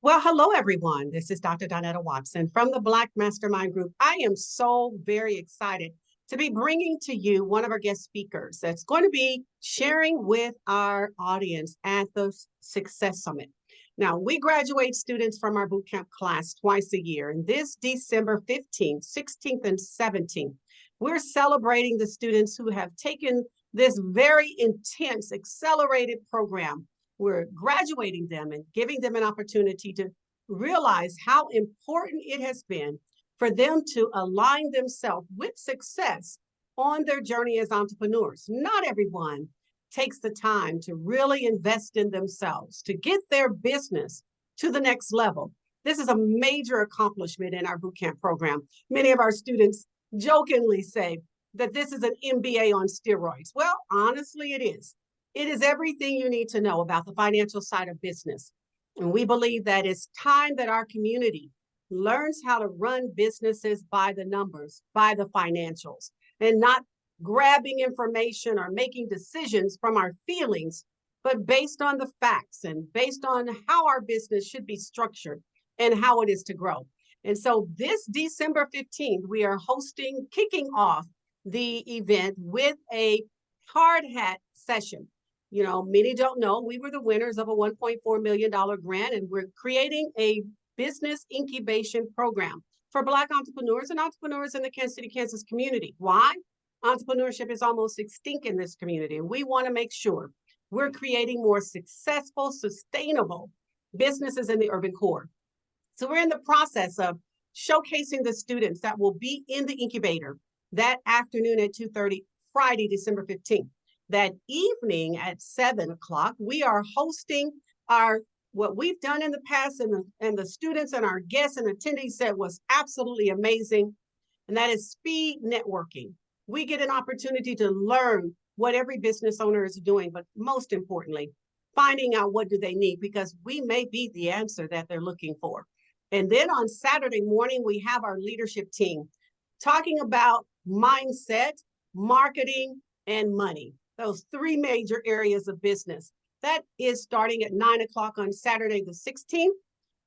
Well, hello, everyone. This is Dr. Donetta Watson from the Black Mastermind Group. I am so very excited to be bringing to you one of our guest speakers that's going to be sharing with our audience at the Success Summit. Now, we graduate students from our bootcamp class twice a year, and this December 15th, 16th, and 17th, we're celebrating the students who have taken this very intense, accelerated program. We're graduating them and giving them an opportunity to realize how important it has been for them to align themselves with success on their journey as entrepreneurs. Not everyone takes the time to really invest in themselves to get their business to the next level. This is a major accomplishment in our bootcamp program. Many of our students jokingly say that this is an MBA on steroids. Well, honestly, it is. It is everything you need to know about the financial side of business. And we believe that it's time that our community learns how to run businesses by the numbers, by the financials, and not grabbing information or making decisions from our feelings, but based on the facts and based on how our business should be structured and how it is to grow. And so this December 15th, we are kicking off the event with a hard hat session. You know, many don't know we were the winners of a $1.4 million grant, and we're creating a business incubation program for Black entrepreneurs and entrepreneurs in the Kansas City, Kansas community. Why? Entrepreneurship is almost extinct in this community, and we want to make sure we're creating more successful, sustainable businesses in the urban core. So we're in the process of showcasing the students that will be in the incubator that afternoon at 2:30, Friday, December 15th. That evening at 7 o'clock, we are hosting what we've done in the past, and the students and our guests and attendees said was absolutely amazing, and that is speed networking. We get an opportunity to learn what every business owner is doing, but most importantly, finding out what do they need, because we may be the answer that they're looking for. And then on Saturday morning, we have our leadership team talking about mindset, marketing, and money. Those three major areas of business. That is starting at 9 o'clock on Saturday the 16th.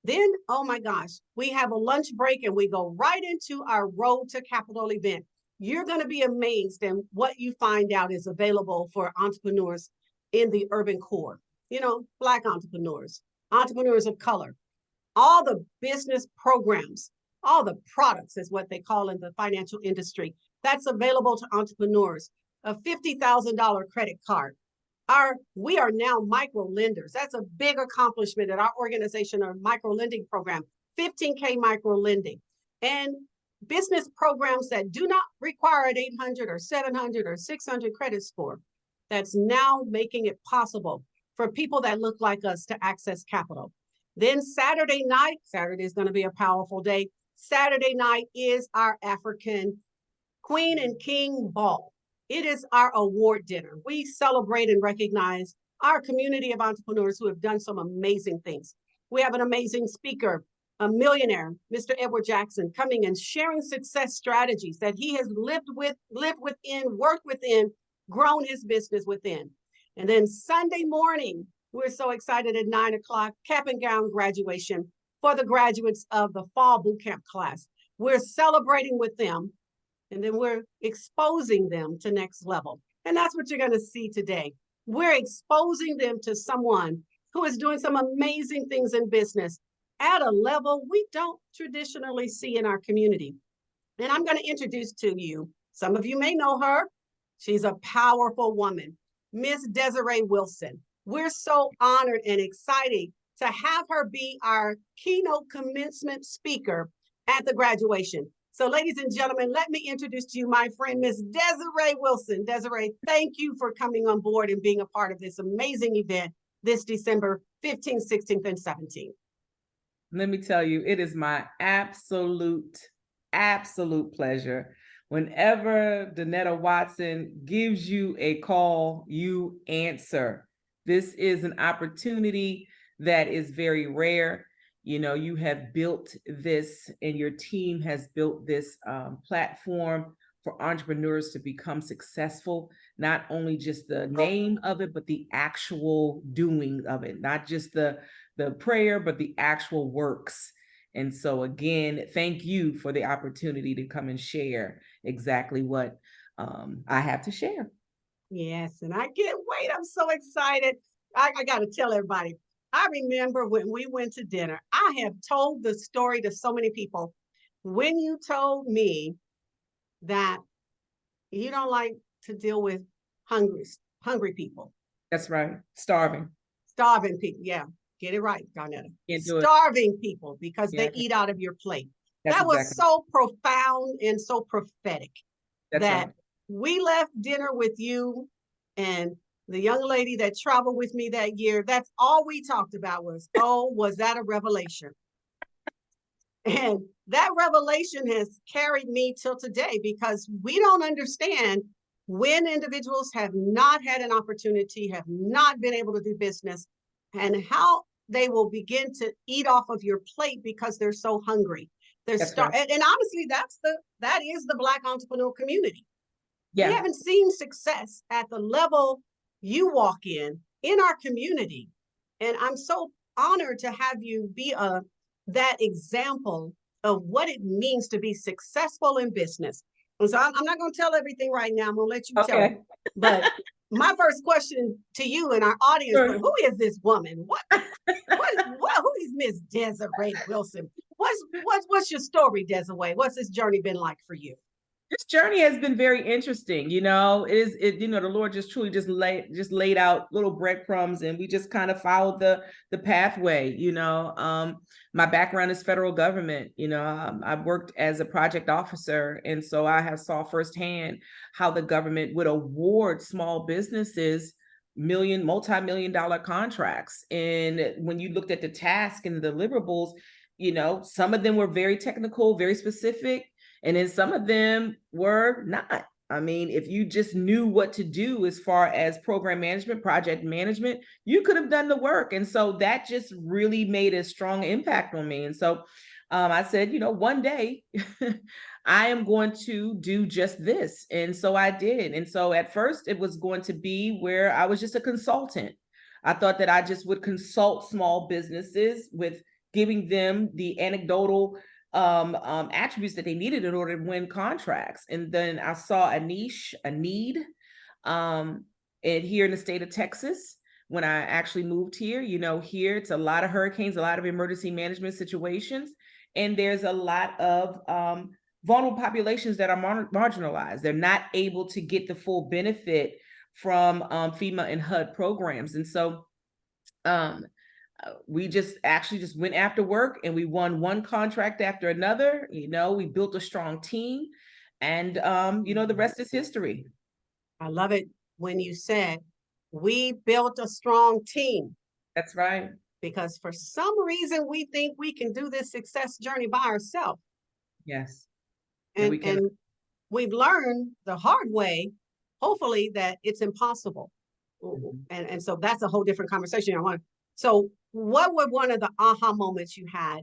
Then, oh my gosh, we have a lunch break and we go right into our Road to Capital event. You're going to be amazed at what you find out is available for entrepreneurs in the urban core. You know, Black entrepreneurs, entrepreneurs of color, all the business programs, all the products is what they call in the financial industry. That's available to entrepreneurs. A $50,000 credit card. We are now micro lenders. That's a big accomplishment at our organization, our micro lending program, 15K micro lending. And business programs that do not require an 800 or 700 or 600 credit score. That's now making it possible for people that look like us to access capital. Then Saturday is going to be a powerful day. Saturday night is our African Queen and King Ball. It is our award dinner. We celebrate and recognize our community of entrepreneurs who have done some amazing things. We have an amazing speaker, a millionaire, Mr. Edward Jackson, coming and sharing success strategies that he has lived within, worked within, grown his business within. And then Sunday morning, we're so excited at 9 o'clock, cap and gown graduation for the graduates of the fall bootcamp class. We're celebrating with them. And then we're exposing them to next level. And that's what you're going to see today. We're exposing them to someone who is doing some amazing things in business at a level we don't traditionally see in our community. And I'm going to introduce to you, some of you may know her. She's a powerful woman, Miss Desurai Wilson. We're so honored and excited to have her be our keynote commencement speaker at the graduation. So ladies and gentlemen, let me introduce to you my friend, Miss Desurai Wilson. Desurai, thank you for coming on board and being a part of this amazing event this December 15th, 16th, and 17th. Let me tell you, it is my absolute pleasure. Whenever Donetta Watson gives you a call, you answer. This is an opportunity that is very rare. You know, you have built this and your team has built this platform for entrepreneurs to become successful. not only just the name of it, but the actual doing of it, not just the prayer, but the actual works. And so again, thank you for the opportunity to come and share exactly what I have to share. Yes, and I can't wait. I'm so excited. I got to tell everybody. I remember when we went to dinner, I have told the story to so many people. When you told me that you don't like to deal with hungry people, That's right. Starving. starving people. Yeah, get it right, Garnetta. Can't do it. Starving people because Yeah, they eat out of your plate. that's That was exactly. so profound and so prophetic That's that right. we left dinner with you and the young lady that traveled with me that year. That's all we talked about was, oh, was that a revelation? And that revelation has carried me till today because we don't understand when individuals have not had an opportunity, have not been able to do business, and how they will begin to eat off of your plate because they're so hungry. That's right. And honestly, that is the Black entrepreneur community. We Yeah. haven't seen success at the level you walk in our community. And I'm so honored to have you be that example of what it means to be successful in business. And so I'm not going to tell everything right now. I'm going to let you tell Okay. it. But my first question to you and our audience, Sure. but who is this woman? Who is Miss Desurai Wilson? What's your story, Desurai? What's this journey been like for you? This journey has been very interesting. The Lord just truly just laid out little breadcrumbs, and we just kind of followed the pathway. My background is federal government. I've worked as a project officer, and so I have saw firsthand how the government would award small businesses multi-million-dollar contracts. And when you looked at the task and the deliverables, some of them were very technical, very specific, and then some of them were not. I mean, if you just knew what to do as far as program management, project management, you could have done the work. And so that just really made a strong impact on me. And so I said, one day I am going to do just this. And so I did. And so at first it was going to be where I was just a consultant. I thought that I just would consult small businesses with giving them the anecdotal attributes that they needed in order to win contracts. And then I saw a need, and here in the state of Texas, when I actually moved here, here it's a lot of hurricanes, a lot of emergency management situations, and there's a lot of vulnerable populations that are marginalized. They're not able to get the full benefit from FEMA and HUD programs. And so we just went after work, and we won one contract after another. We built a strong team, and the rest is history. I love it when you said we built a strong team. That's right. Because for some reason we think we can do this success journey by ourselves. Yes. And we've learned the hard way, hopefully, that it's impossible. Mm-hmm. And so that's a whole different conversation. So what were one of the aha moments you had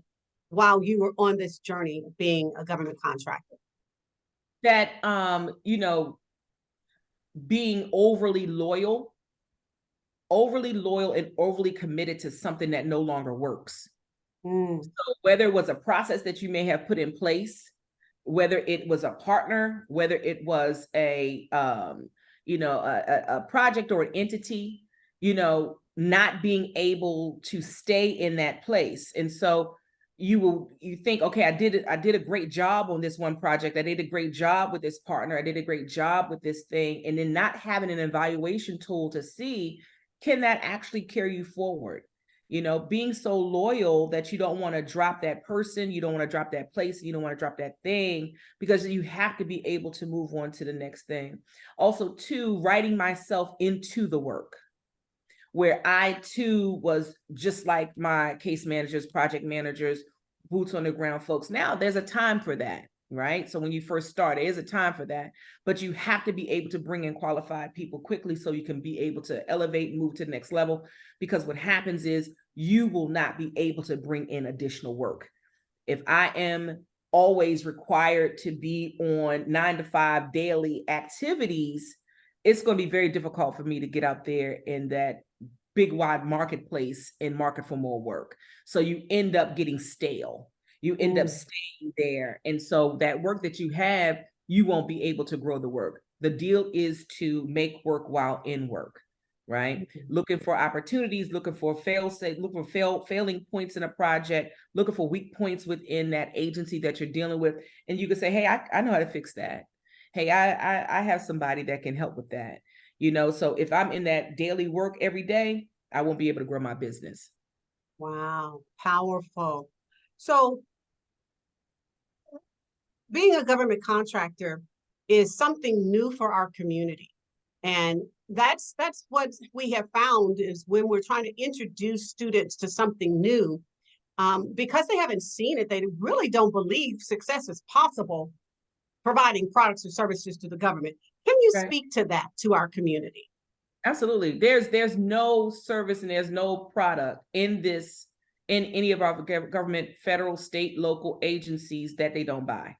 while you were on this journey of being a government contractor? That, being overly loyal and overly committed to something that no longer works. So whether it was a process that you may have put in place, whether it was a partner, whether it was a project or an entity, not being able to stay in that place. And so you think, okay, I did a great job on this one project. I did a great job with this partner. I did a great job with this thing. And then not having an evaluation tool to see, can that actually carry you forward? Being so loyal that you don't want to drop that person, you don't want to drop that place, you don't want to drop that thing, because you have to be able to move on to the next thing. Also, too, writing myself into the work, where I too was just like my case managers, project managers, boots on the ground folks. Now there's a time for that, right? So when you first start, there is a time for that, but you have to be able to bring in qualified people quickly so you can be able to elevate and move to the next level. Because what happens is you will not be able to bring in additional work. If I am always required to be on 9 to 5 daily activities, it's going to be very difficult for me to get out there in that big wide marketplace and market for more work. So you end up getting stale. You end up staying there. And so that work that you have, you won't be able to grow the work. The deal is to make work while in work, right? Looking for opportunities, looking for failing points in a project, looking for weak points within that agency that you're dealing with. And you can say, hey, I know how to fix that. Hey, I have somebody that can help with that. So if I'm in that daily work every day, I won't be able to grow my business. Wow, powerful. So being a government contractor is something new for our community. And that's what we have found is when we're trying to introduce students to something new, because they haven't seen it, they really don't believe success is possible providing products or services to the government. Can you speak to that to our community? Absolutely. There's no service and there's no product in any of our government, federal, state, local agencies that they don't buy.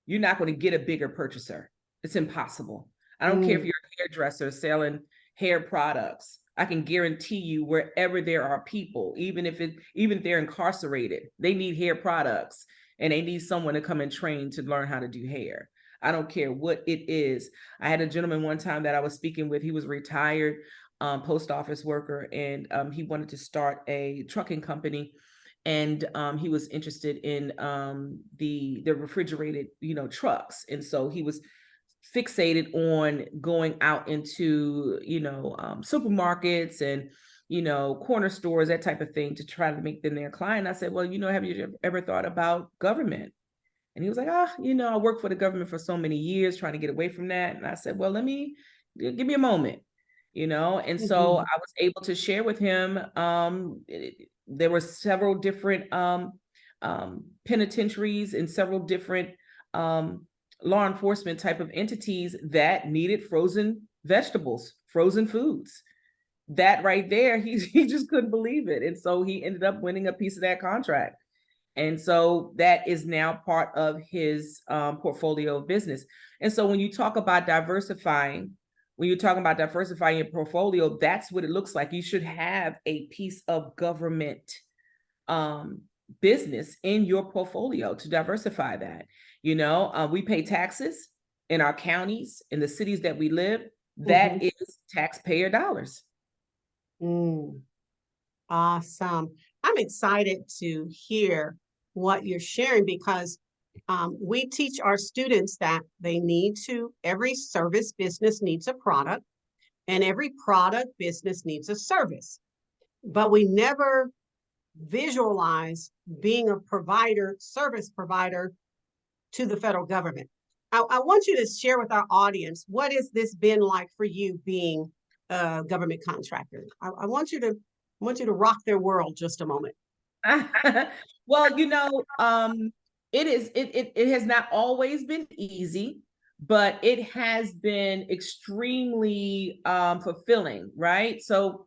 You're not going to get a bigger purchaser. It's impossible. I don't care if you're a hairdresser selling hair products. I can guarantee you wherever there are people, even if they're incarcerated, they need hair products and they need someone to come and train to learn how to do hair. I don't care what it is. I had a gentleman one time that I was speaking with. He was a retired post office worker, and he wanted to start a trucking company. And he was interested in the refrigerated, trucks. And so he was fixated on going out into, supermarkets and, corner stores, that type of thing, to try to make them their client. I said, well, have you ever thought about government? And he was like, I worked for the government for so many years trying to get away from that. And I said, well, give me a moment, And so I was able to share with him, there were several different penitentiaries and several different law enforcement type of entities that needed frozen vegetables, frozen foods. That right there, he just couldn't believe it. And so he ended up winning a piece of that contract. And so that is now part of his portfolio of business. And so when you talk about diversifying, when you're talking about diversifying your portfolio, that's what it looks like. You should have a piece of government business in your portfolio to diversify that. We pay taxes in our counties, in the cities that we live. That is taxpayer dollars. Awesome. I'm excited to hear what you're sharing because we teach our students that every service business needs a product and every product business needs a service. But we never visualize being a service provider to the federal government. I want you to share with our audience, what has this been like for you being a government contractor? I want you to rock their world just a moment. Well, it has not always been easy, but it has been extremely fulfilling, right? So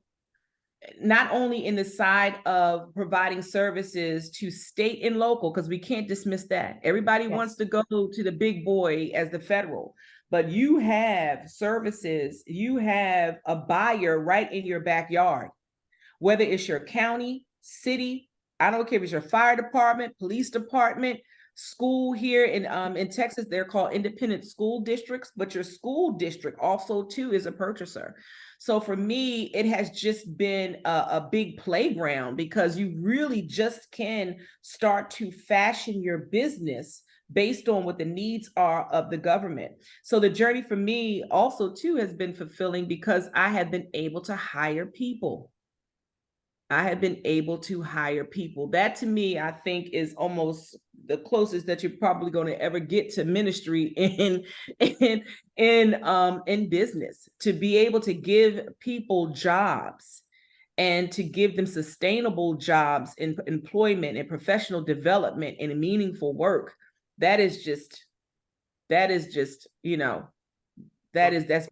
not only in the side of providing services to state and local, because we can't dismiss that. Everybody wants to go to the big boy as the federal, but you have services, you have a buyer right in your backyard, whether it's your county, city, I don't care if it's your fire department, police department, school. Here in Texas, they're called independent school districts, but your school district also too is a purchaser. So for me, it has just been a big playground because you really just can start to fashion your business based on what the needs are of the government. So the journey for me also too has been fulfilling because I have been able to hire people. I have been able to hire people. That to me, I think, is almost the closest that you're probably going to ever get to ministry in business, to be able to give people jobs and to give them sustainable jobs in employment and professional development and meaningful work. That's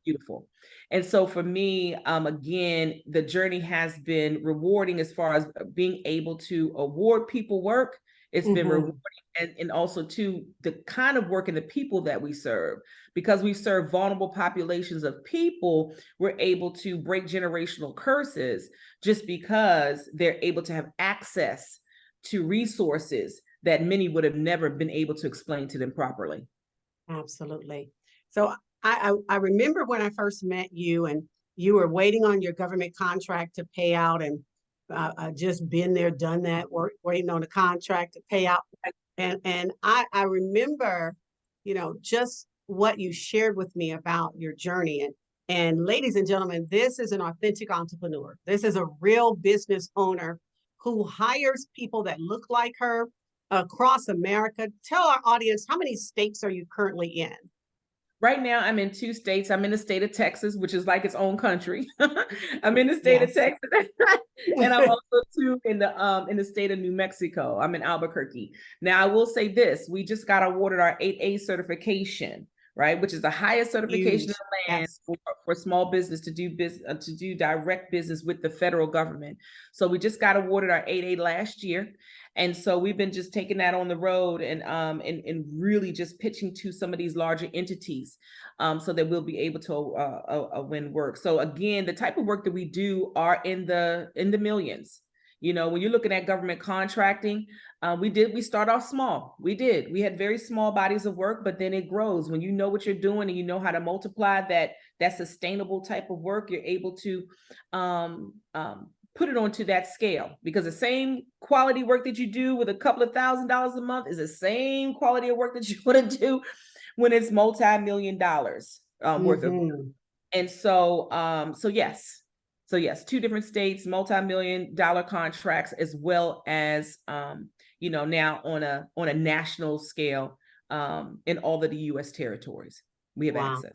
beautiful. And so for me, again, the journey has been rewarding as far as being able to award people work. It's been rewarding and also to the kind of work and the people that we serve. Because we serve vulnerable populations of people, we're able to break generational curses just because they're able to have access to resources that many would have never been able to explain to them properly. Absolutely. So I remember when I first met you, and you were waiting on your government contract to pay out, and just been there, done that, waiting on the contract to pay out. And I remember, just what you shared with me about your journey. And ladies and gentlemen, this is an authentic entrepreneur. This is a real business owner who hires people that look like her across America. Tell our audience, how many states are you currently in? Right now, I'm in 2 states. I'm in the state of Texas, which is like its own country. I'm in the state of Yes. Texas, and I'm also too in the state of New Mexico. I'm in Albuquerque. Now, I will say this: we just got awarded our 8A certification, right, which is the highest certification in Huge. the land Yes. for small business to do business to do direct business with the federal government. So we just got awarded our 8A last year. And so we've been just taking that on the road and really just pitching to some of these larger entities so that we'll be able to win work. So again, the type of work that we do are in the millions. When you're looking at government contracting, we start off small. We had very small bodies of work, but then it grows. When you know what you're doing and you know how to multiply that sustainable type of work, you're able to put it onto that scale, because the same quality work that you do with a couple of $1,000s a month is the same quality of work that you want to do when it's multi-million-dollars worth of work. And so yes, 2 different states, multi-million-dollar contracts, as well as now on a national scale in all of the U.S. territories we have access.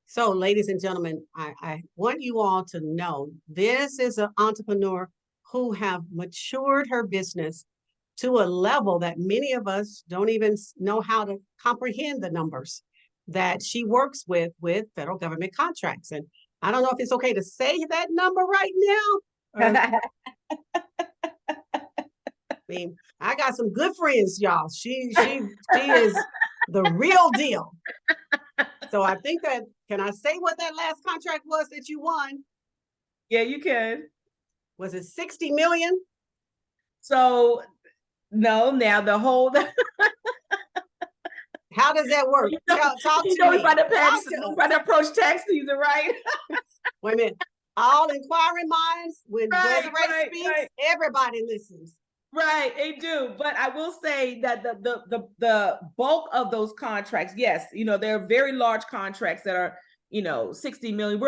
So, ladies and gentlemen, I want you all to know this is an entrepreneur who have matured her business to a level that many of us don't even know how to comprehend the numbers that she works with federal government contracts. And I don't know if it's okay to say that number right now. I mean, I got some good friends, y'all. She is the real deal. So I think that, can I say what that last contract was that you won? Yeah, you can. Was it 60 million? So no, now the whole How does that work? Talk to me. By the approach tax season, right? Wait a minute. All inquiring minds, when Desurai speaks, everybody listens. Right, they do. But I will say that the bulk of those contracts, yes, they're very large contracts that are 60 million.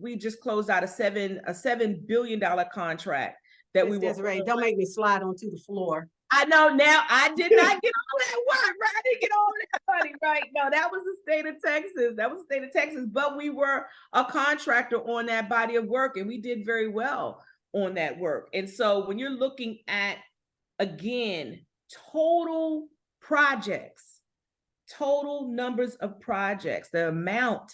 We just closed out a $7 billion contract that we were. Desurai, don't make me slide onto the floor. I know now. I did not get all that work, right? I didn't get all that money, right? No, that was the state of Texas. But we were a contractor on that body of work, and we did very well on that work. And so when you're looking at, again, total projects, total numbers of projects, the amount,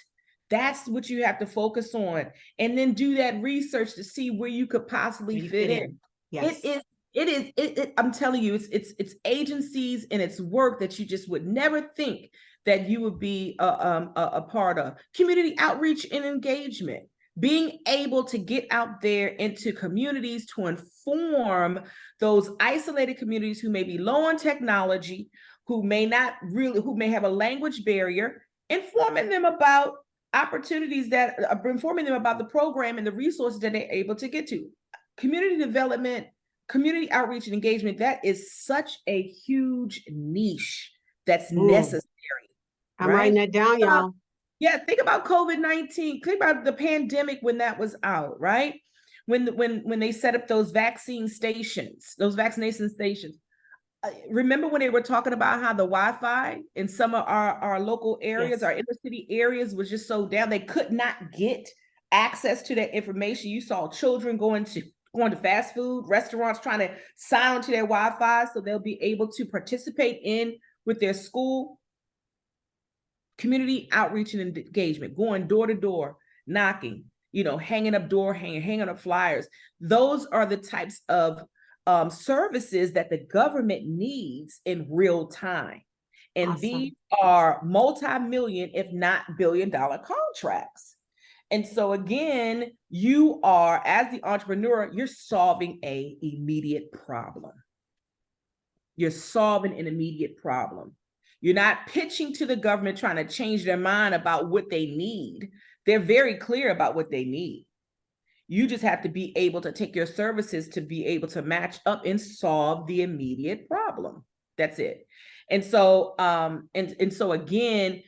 that's what you have to focus on, and then do that research to see where you could possibly fit in. Yes. I'm telling you, it's agencies and it's work that you just would never think that you would be a part of. Community outreach and engagement, being able to get out there into communities to inform those isolated communities who may be low on technology, who may have a language barrier, informing them about opportunities informing them about the program and the resources that they're able to get to. Community development, community outreach and engagement, that is such a huge niche that's necessary. I'm writing that down, y'all. Yeah, think about COVID-19. Think about the pandemic when that was out, right? When they set up those vaccination stations. Remember when they were talking about how the Wi-Fi in some of our local areas, our inner city areas, was just so down, they could not get access to that information. You saw children going to fast food restaurants trying to sign onto their Wi-Fi so they'll be able to participate with their school. Community outreach and engagement, going door to door, knocking, hanging up hanging up flyers. Those are the types of services that the government needs in real time. And Awesome. these are multi-million, if not billion-dollar contracts. And so again, you are, as the entrepreneur, you're solving an immediate problem. You're solving an immediate problem. You're not pitching to the government trying to change their mind about what they need. They're very clear about what they need. You just have to be able to take your services to be able to match up and solve the immediate problem. That's it. And so, so again,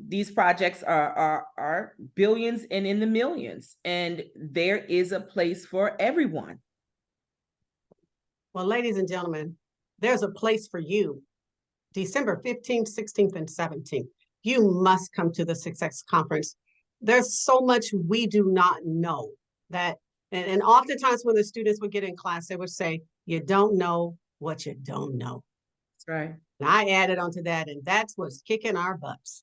these projects are billions and in the millions, and there is a place for everyone. Well, ladies and gentlemen, there's a place for you. December 15th, 16th, and 17th. You must come to the Success Conference. There's so much we do not know that, and oftentimes when the students would get in class, they would say, you don't know what you don't know. That's right. And I added onto that, and that's what's kicking our butts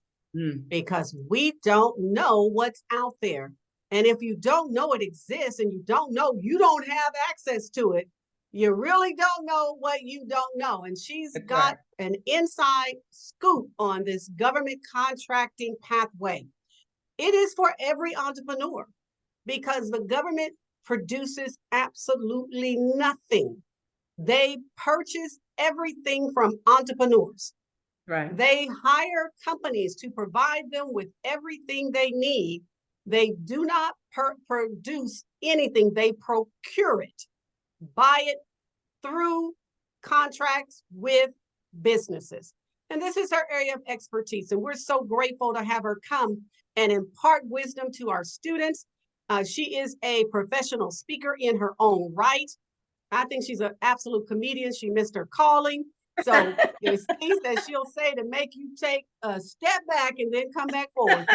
because we don't know what's out there. And if you don't know it exists and you don't know, you don't have access to it, you really don't know what you don't know. And she's got an inside scoop on this government contracting pathway. It is for every entrepreneur because the government produces absolutely nothing. They purchase everything from entrepreneurs. Right. They hire companies to provide them with everything they need. They do not produce anything. They procure it, buy it through contracts with businesses. And this is her area of expertise. And we're so grateful to have her come and impart wisdom to our students. She is a professional speaker in her own right. I think she's an absolute comedian. She missed her calling. So there's things that she'll say to make you take a step back and then come back forward.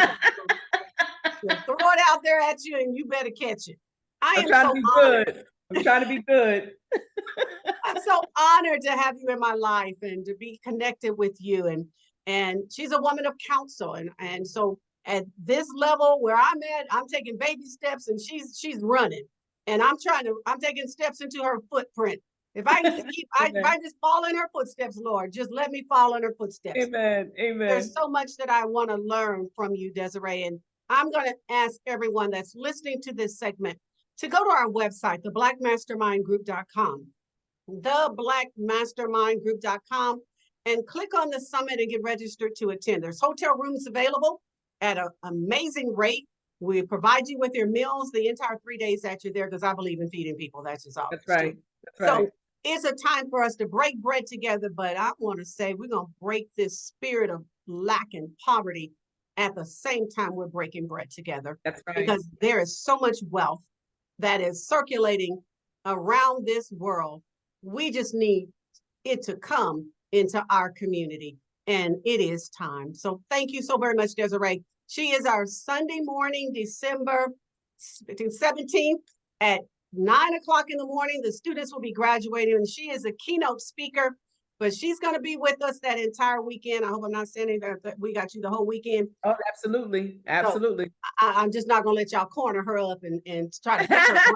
She'll throw it out there at you and you better catch it. I'm trying to be good. I'm trying to be good. I'm so honored to have you in my life and to be connected with you. And she's a woman of counsel. And so at this level where I'm at, I'm taking baby steps and she's running. And I'm taking steps into her footprint. If I just if I just follow in her footsteps, Lord, just let me follow in her footsteps. Amen. Amen. There's so much that I want to learn from you, Desurai. And I'm going to ask everyone that's listening to this segment to go to our website, theblackmastermindgroup.com, theblackmastermindgroup.com, and click on the summit and get registered to attend. There's hotel rooms available at an amazing rate. We provide you with your meals the entire 3 days that you're there because I believe in feeding people. That's just all. That's right. That's right. So it's a time for us to break bread together, but I want to say we're going to break this spirit of lack and poverty at the same time we're breaking bread together. That's right. Because there is so much wealth that is circulating around this world. We just need it to come into our community, and it is time. So thank you so very much, Desurai. She is our Sunday morning, December 17th at 9 o'clock in the morning. The students will be graduating, and she is a keynote speaker, but she's going to be with us that entire weekend. I hope I'm not saying that we got you the whole weekend. Oh, absolutely. Absolutely. So I'm just not going to let y'all corner her up and try to catch her.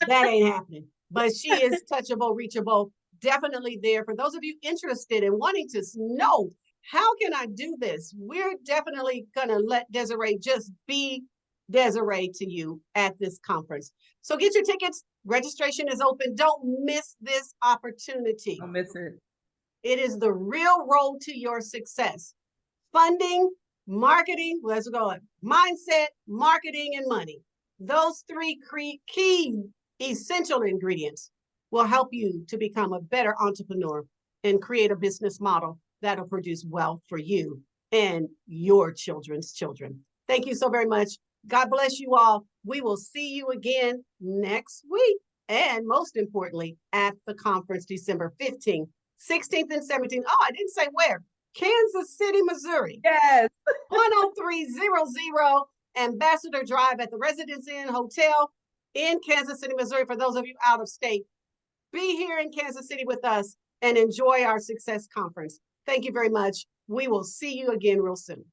That ain't happening. But she is touchable, reachable, definitely there. For those of you interested in wanting to know, how can I do this? We're definitely going to let Desurai just be Desurai to you at this conference. So get your tickets. Registration is open. Don't miss this opportunity. Don't miss it. It is the real road to your success. Funding, marketing, let's go. Mindset, marketing, and money. Those three key essential ingredients will help you to become a better entrepreneur and create a business model that'll produce wealth for you and your children's children. Thank you so very much. God bless you all. We will see you again next week. And most importantly, at the conference, December 15th, 16th, and 17th. Oh, I didn't say where. Kansas City, Missouri. Yes. 10300 Ambassador Drive at the Residence Inn Hotel in Kansas City, Missouri. For those of you out of state, be here in Kansas City with us and enjoy our Success Conference. Thank you very much. We will see you again real soon.